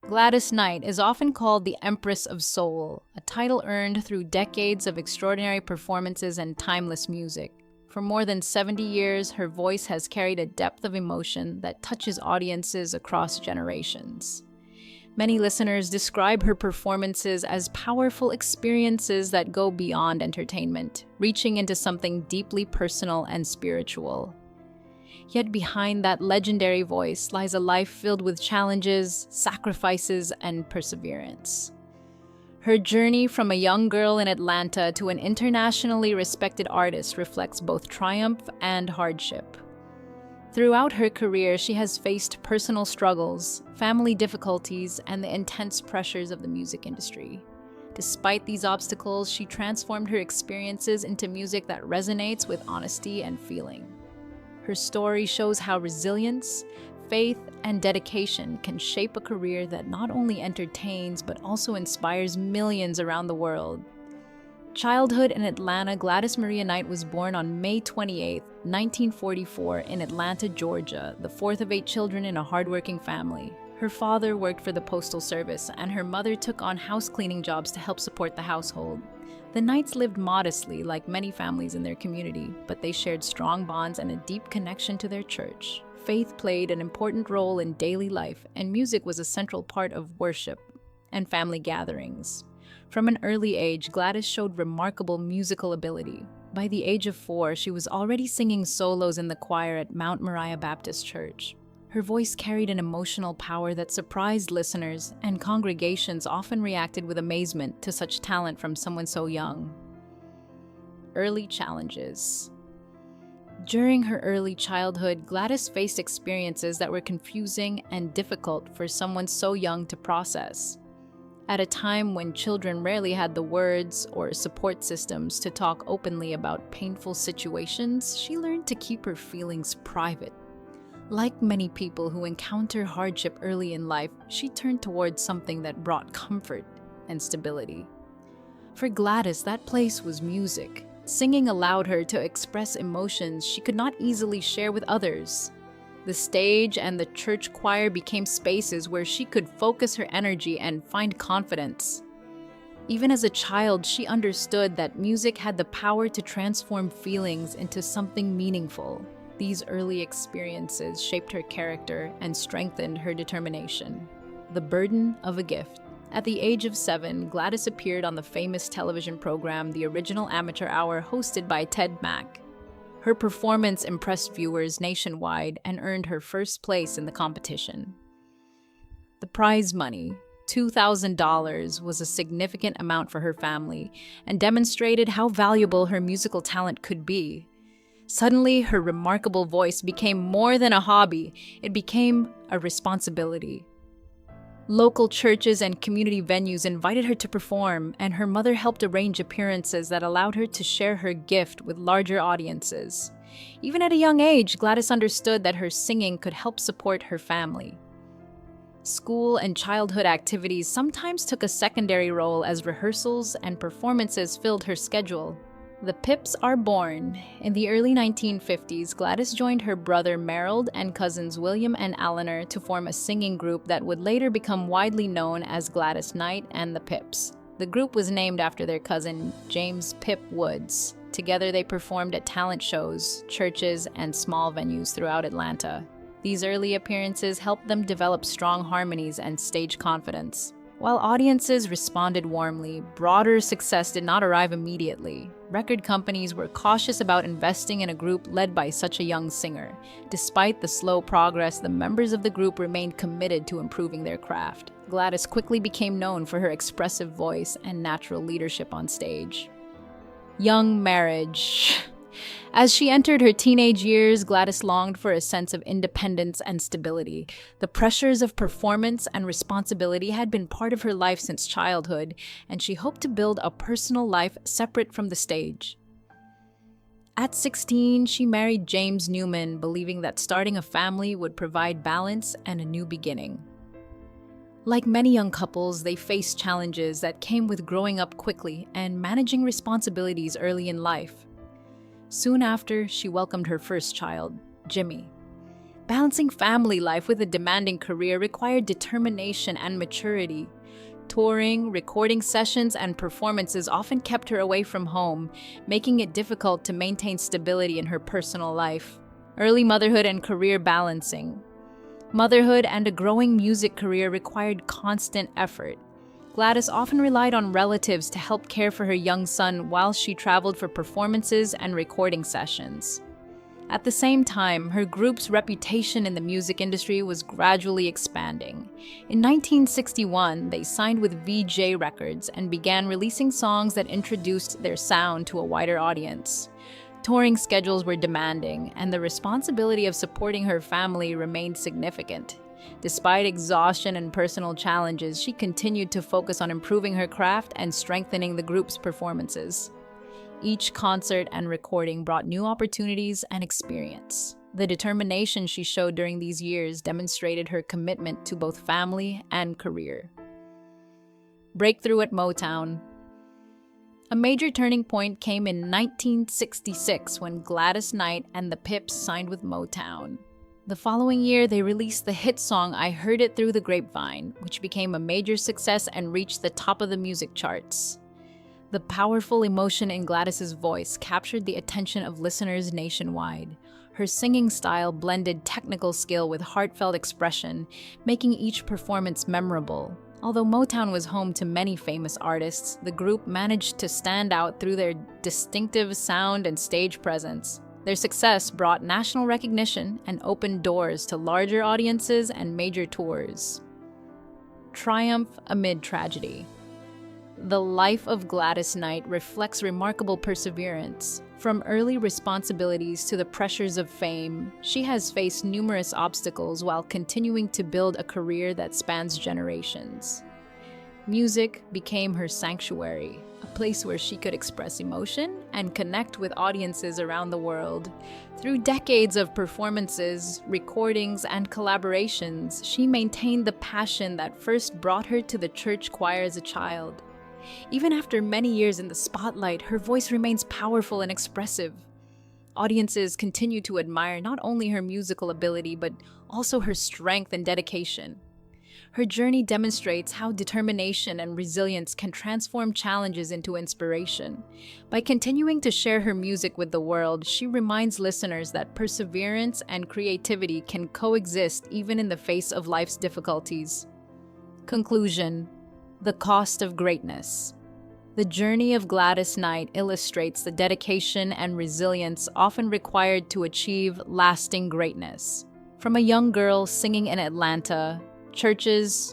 Gladys Knight is often called the Empress of Soul, a title earned through decades of extraordinary performances and timeless music. For more than 70 years, her voice has carried a depth of emotion that touches audiences across generations. Many listeners describe her performances as powerful experiences that go beyond entertainment, reaching into something deeply personal and spiritual. Yet behind that legendary voice lies a life filled with challenges, sacrifices, and perseverance. Her journey from a young girl in Atlanta to an internationally respected artist reflects both triumph and hardship. Throughout her career, she has faced personal struggles, family difficulties, and the intense pressures of the music industry. Despite these obstacles, she transformed her experiences into music that resonates with honesty and feeling. Her story shows how resilience, faith, and dedication can shape a career that not only entertains but also inspires millions around the world. Childhood in Atlanta, Gladys Maria Knight was born on May 28, 1944, in Atlanta, Georgia, the fourth of 8 children in a hardworking family. Her father worked for the Postal Service, and her mother took on house cleaning jobs to help support the household. The Knights lived modestly, like many families in their community, but they shared strong bonds and a deep connection to their church. Faith played an important role in daily life, and music was a central part of worship and family gatherings. From an early age, Gladys showed remarkable musical ability. By the age of 4, she was already singing solos in the choir at Mount Moriah Baptist Church. Her voice carried an emotional power that surprised listeners, and congregations often reacted with amazement to such talent from someone so young. Early challenges. During her early childhood, Gladys faced experiences that were confusing and difficult for someone so young to process. At a time when children rarely had the words or support systems to talk openly about painful situations, she learned to keep her feelings private. Like many people who encounter hardship early in life, she turned towards something that brought comfort and stability. For Gladys, that place was music. Singing allowed her to express emotions she could not easily share with others. The stage and the church choir became spaces where she could focus her energy and find confidence. Even as a child, she understood that music had the power to transform feelings into something meaningful. These early experiences shaped her character and strengthened her determination. The burden of a gift. At the age of 7, Gladys appeared on the famous television program The Original Amateur Hour, hosted by Ted Mack. Her performance impressed viewers nationwide and earned her first place in the competition. The prize money, $2,000, was a significant amount for her family and demonstrated how valuable her musical talent could be. Suddenly, her remarkable voice became more than a hobby. It became a responsibility. Local churches and community venues invited her to perform, and her mother helped arrange appearances that allowed her to share her gift with larger audiences. Even at a young age, Gladys understood that her singing could help support her family. School and childhood activities sometimes took a secondary role as rehearsals and performances filled her schedule. The Pips are born. In the early 1950s, Gladys joined her brother Merrill and cousins William and Eleanor to form a singing group that would later become widely known as Gladys Knight and the Pips. The group was named after their cousin, James Pip Woods. Together they performed at talent shows, churches, and small venues throughout Atlanta. These early appearances helped them develop strong harmonies and stage confidence. While audiences responded warmly, broader success did not arrive immediately. Record companies were cautious about investing in a group led by such a young singer. Despite the slow progress, the members of the group remained committed to improving their craft. Gladys quickly became known for her expressive voice and natural leadership on stage. Young marriage. As she entered her teenage years, Gladys longed for a sense of independence and stability. The pressures of performance and responsibility had been part of her life since childhood, and she hoped to build a personal life separate from the stage. At 16, she married James Newman, believing that starting a family would provide balance and a new beginning. Like many young couples, they faced challenges that came with growing up quickly and managing responsibilities early in life. Soon after, she welcomed her first child, Jimmy. Balancing family life with a demanding career required determination and maturity. Touring, recording sessions, and performances often kept her away from home, making it difficult to maintain stability in her personal life. Early motherhood and career balancing. Motherhood and a growing music career required constant effort. Gladys often relied on relatives to help care for her young son while she traveled for performances and recording sessions. At the same time, her group's reputation in the music industry was gradually expanding. In 1961, they signed with VJ Records and began releasing songs that introduced their sound to a wider audience. Touring schedules were demanding, and the responsibility of supporting her family remained significant. Despite exhaustion and personal challenges, she continued to focus on improving her craft and strengthening the group's performances. Each concert and recording brought new opportunities and experience. The determination she showed during these years demonstrated her commitment to both family and career. Breakthrough at Motown. A major turning point came in 1966 when Gladys Knight and the Pips signed with Motown. The following year, they released the hit song I Heard It Through the Grapevine, which became a major success and reached the top of the music charts. The powerful emotion in Gladys's voice captured the attention of listeners nationwide. Her singing style blended technical skill with heartfelt expression, making each performance memorable. Although Motown was home to many famous artists, the group managed to stand out through their distinctive sound and stage presence. Their success brought national recognition and opened doors to larger audiences and major tours. Triumph amid tragedy. The life of Gladys Knight reflects remarkable perseverance. From early responsibilities to the pressures of fame, she has faced numerous obstacles while continuing to build a career that spans generations. Music became her sanctuary, a place where she could express emotion and connect with audiences around the world. Through decades of performances, recordings, and collaborations, she maintained the passion that first brought her to the church choir as a child. Even after many years in the spotlight, her voice remains powerful and expressive. Audiences continue to admire not only her musical ability, but also her strength and dedication. Her journey demonstrates how determination and resilience can transform challenges into inspiration. By continuing to share her music with the world, she reminds listeners that perseverance and creativity can coexist even in the face of life's difficulties. Conclusion. The cost of greatness. The journey of Gladys Knight illustrates the dedication and resilience often required to achieve lasting greatness. From a young girl singing in Atlanta, churches,